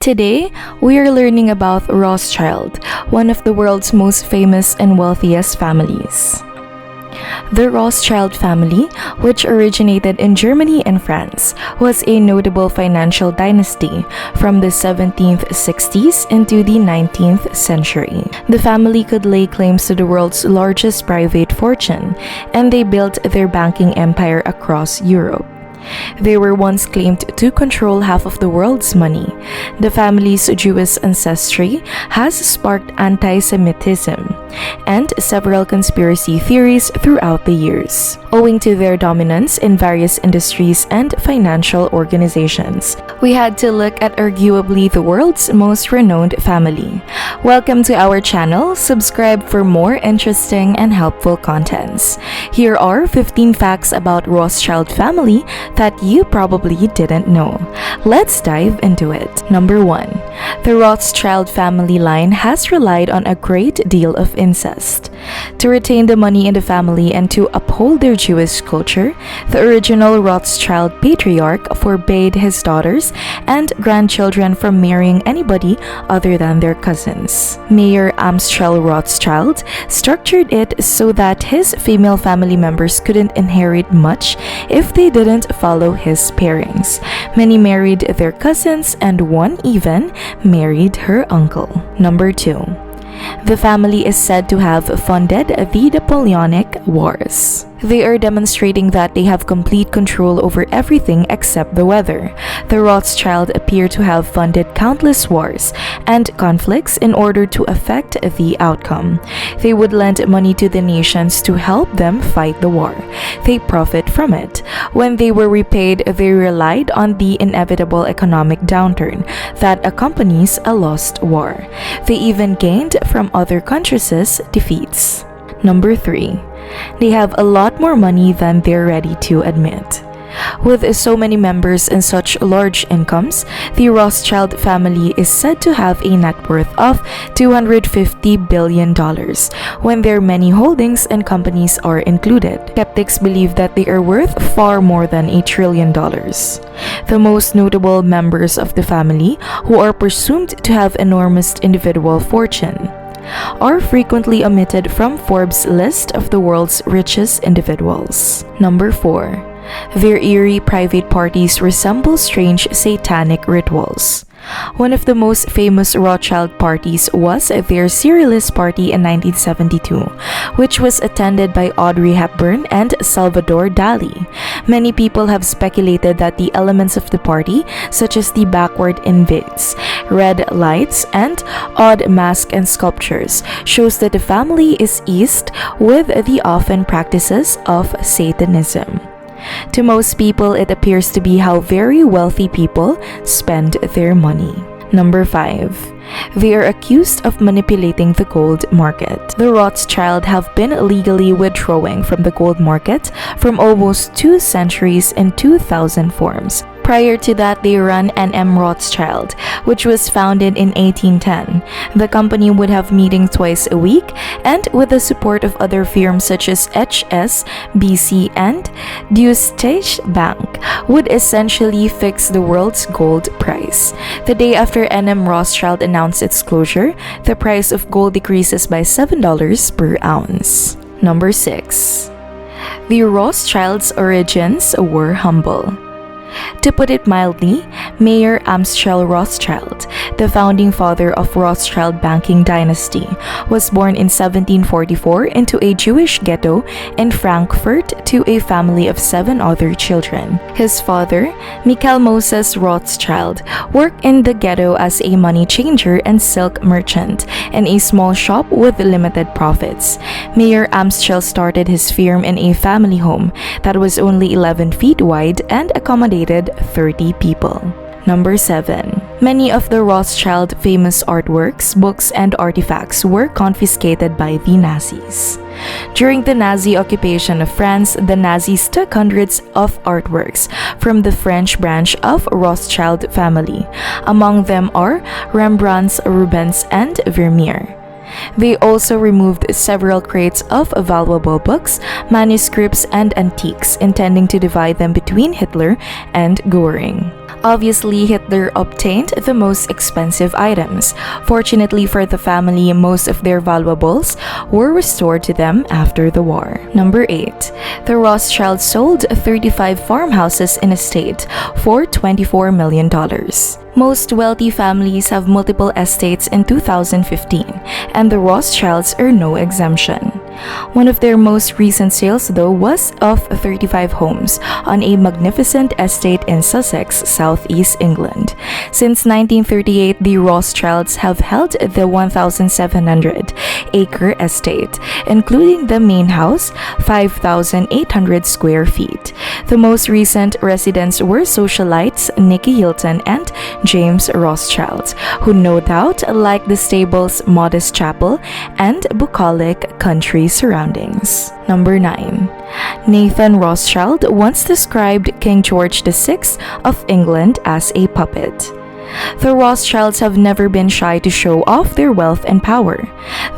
Today, we are learning about Rothschild, one of the world's most famous and wealthiest families. The Rothschild family, which originated in Germany and France, was a notable financial dynasty from the 1760s into the 19th century. The family could lay claims to the world's largest private fortune, and they built their banking empire across Europe. They were once claimed to control half of the world's money. The family's Jewish ancestry has sparked anti-Semitism and several conspiracy theories throughout the years, owing to their dominance in various industries and financial organizations. We had to look at arguably the world's most renowned family. Welcome to our channel. Subscribe for more interesting and helpful contents. Here are 15 facts about Rothschild family that you probably didn't know. Let's dive into it. Number 1. The Rothschild family line has relied on a great deal of incest. To retain the money in the family and to uphold their Jewish culture, the original Rothschild patriarch forbade his daughters and grandchildren from marrying anybody other than their cousins. Maher Amschel Rothschild structured it so that his female family members couldn't inherit much if they didn't follow his pairings. Many married their cousins, and one even married her uncle. Number 2. The family is said to have funded the Napoleonic Wars. They are demonstrating that they have complete control over everything except the weather. The Rothschild appear to have funded countless wars and conflicts in order to affect the outcome. They would lend money to the nations to help them fight the war. They profit from it. When they were repaid, they relied on the inevitable economic downturn that accompanies a lost war. They even gained from other countries' defeats. Number 3. They have a lot more money than they're ready to admit. With so many members and such large incomes, the Rothschild family is said to have a net worth of $250 billion when their many holdings and companies are included. Skeptics believe that they are worth far more than $1 trillion. The most notable members of the family, who are presumed to have enormous individual fortune, are frequently omitted from Forbes' list of the world's richest individuals. Number 4. Their eerie private parties resemble strange satanic rituals. One of the most famous Rothschild parties was their Serialist Party in 1972, which was attended by Audrey Hepburn and Salvador Dali. Many people have speculated that the elements of the party, such as the backward invades, red lights, and odd masks and sculptures, shows that the family is eased with the often practices of Satanism. To most people, it appears to be how very wealthy people spend their money. Number 5. They are accused of manipulating the gold market. The Rothschild have been illegally withdrawing from the gold market from almost 2 centuries in 2,000 forms. Prior to that, they ran N.M. Rothschild, which was founded in 1810. The company would have meetings twice a week, and with the support of other firms such as HSBC and Deutsche Bank, would essentially fix the world's gold price. The day after N.M. Rothschild announced its closure, the price of gold decreases by $7 per ounce. Number 6. The Rothschilds' origins were humble. To put it mildly, Maher Amschel Rothschild, the founding father of Rothschild banking dynasty, was born in 1744 into a Jewish ghetto in Frankfurt to a family of 7 other children. His father, Mikhail Rothschild, worked in the ghetto as a money changer and silk merchant in a small shop with limited profits. Maher Amschel started his firm in a family home that was only 11 feet wide and accommodated 30 people. Number 7. Many of the Rothschild famous artworks, books, and artifacts were confiscated by the Nazis. During the Nazi occupation of France, the Nazis took hundreds of artworks from the French branch of Rothschild family. Among them are Rembrandt's, Rubens, and Vermeer. They also removed several crates of valuable books, manuscripts, and antiques, intending to divide them between Hitler and Göring. Obviously, Hitler obtained the most expensive items. Fortunately for the family, most of their valuables were restored to them after the war. Number 8. The Rothschilds sold 35 farmhouses in a state for $24 million. Most wealthy families have multiple estates in 2015, and the Rothschilds are no exemption. One of their most recent sales, though, was of 35 homes on a magnificent estate in Sussex, southeast England. Since 1938, the Rothschilds have held the 1,700-acre estate, including the main house, 5,800 square feet. The most recent residents were socialites Nicky Hilton and James Rothschild, who no doubt liked the stable's modest chapel and bucolic country surroundings. Number 9. Nathan Rothschild once described King George VI of England as a puppet. The Rothschilds have never been shy to show off their wealth and power.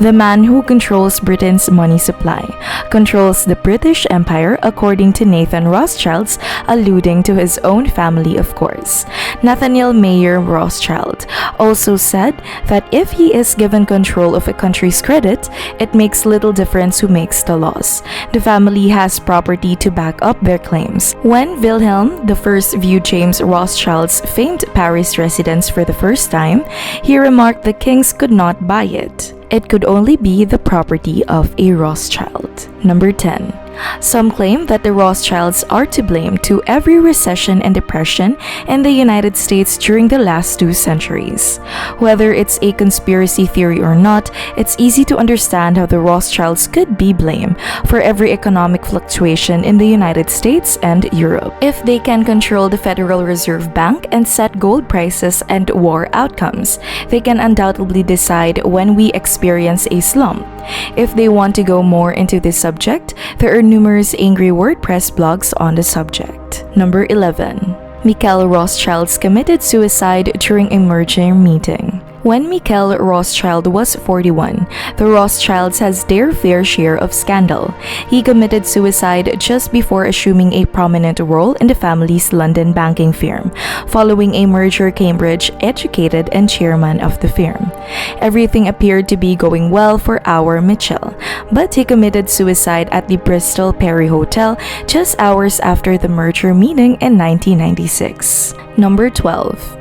The man who controls Britain's money supply controls the British Empire, according to Nathan Rothschild, alluding to his own family, of course. Nathaniel Maher Rothschild also said that if he is given control of a country's credit, it makes little difference who makes the laws. The family has property to back up their claims. When Wilhelm I viewed James Rothschild's famed Paris residence for the first time, he remarked the kings could not buy it. It could only be the property of a Rothschild. Number 10. Some claim that the Rothschilds are to blame to every recession and depression in the United States during the last 2 centuries. Whether it's a conspiracy theory or not, it's easy to understand how the Rothschilds could be blamed for every economic fluctuation in the United States and Europe. If they can control the Federal Reserve Bank and set gold prices and war outcomes, they can undoubtedly decide when we experience a slump. If they want to go more into this subject, there are numerous angry WordPress blogs on the subject. Number 11. Mikhail Rothschilds committed suicide during a merger meeting. When Mikhail Rothschild was 41, the Rothschilds has their fair share of scandal. He committed suicide just before assuming a prominent role in the family's London banking firm, following a merger. Cambridge educated and chairman of the firm. Everything appeared to be going well for our Mitchell, but he committed suicide at the Bristol Perry Hotel just hours after the merger meeting in 1996. Number 12.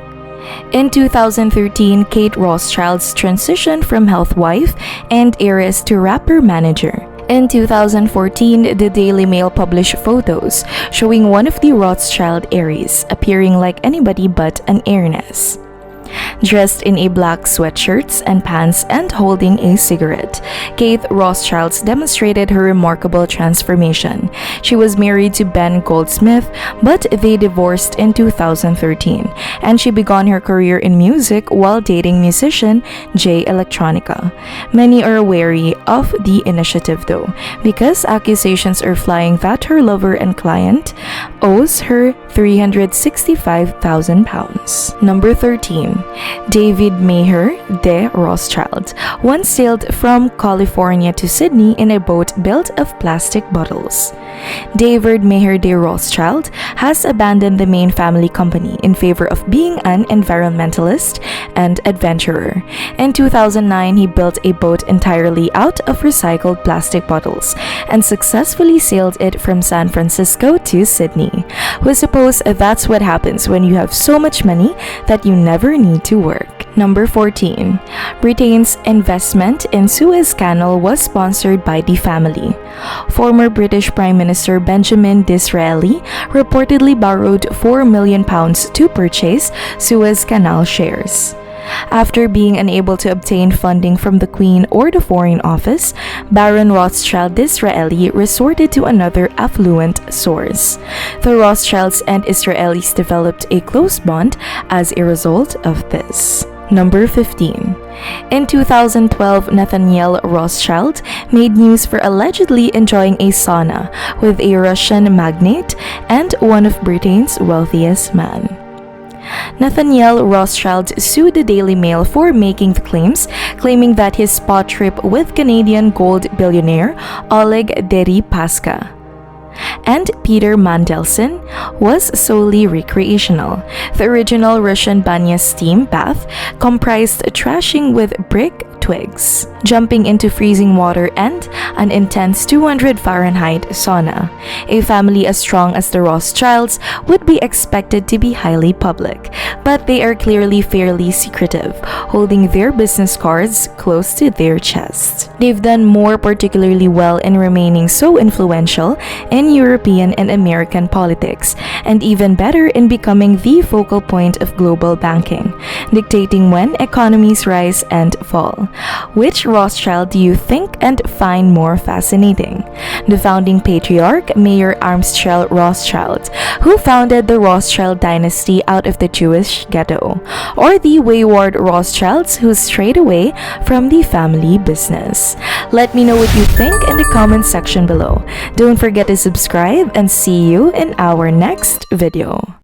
In 2013, Kate Rothschild's transitioned from health wife and heiress to rapper manager. In 2014, the Daily Mail published photos showing one of the Rothschild heirs appearing like anybody but an heiress. Dressed in a black sweatshirts and pants and holding a cigarette, Kate Rothschild demonstrated her remarkable transformation. She was married to Ben Goldsmith, but they divorced in 2013, and she began her career in music while dating musician Jay Electronica. Many are wary of the initiative, though, because accusations are flying that her lover and client owes her £365,000. Number 13. David Maher de Rothschild once sailed from California to Sydney in a boat built of plastic bottles. David Maher de Rothschild has abandoned the main family company in favor of being an environmentalist and adventurer. In 2009, he built a boat entirely out of recycled plastic bottles and successfully sailed it from San Francisco to Sydney. We suppose that's what happens when you have so much money that you never need to work. Number 14. Britain's investment in Suez Canal was sponsored by the family. Former British Prime Minister Benjamin Disraeli reportedly borrowed £4 million to purchase Suez Canal shares. After being unable to obtain funding from the Queen or the Foreign Office, Baron Rothschild Disraeli resorted to another affluent source. The Rothschilds and Israelis developed a close bond as a result of this. Number 15. In 2012, Nathaniel Rothschild made news for allegedly enjoying a sauna with a Russian magnate and one of Britain's wealthiest men. Nathaniel Rothschild sued the Daily Mail for making the claims, claiming that his spa trip with Canadian gold billionaire Oleg Deripaska and Peter Mandelson was solely recreational. The original Russian banya steam bath comprised trashing with brick twigs, jumping into freezing water, and an intense 200 Fahrenheit sauna. A family as strong as the Rothschilds would be expected to be highly public, but they are clearly fairly secretive, holding their business cards close to their chest. They've done more particularly well in remaining so influential in European and American politics, and even better in becoming the focal point of global banking, dictating when economies rise and fall. Which Rothschild do you think and find more fascinating? The founding patriarch, Maher Amschel Rothschild, who founded the Rothschild dynasty out of the Jewish ghetto, or the wayward Rothschilds who strayed away from the family business? Let me know what you think in the comment section below. Don't forget to subscribe and see you in our next video.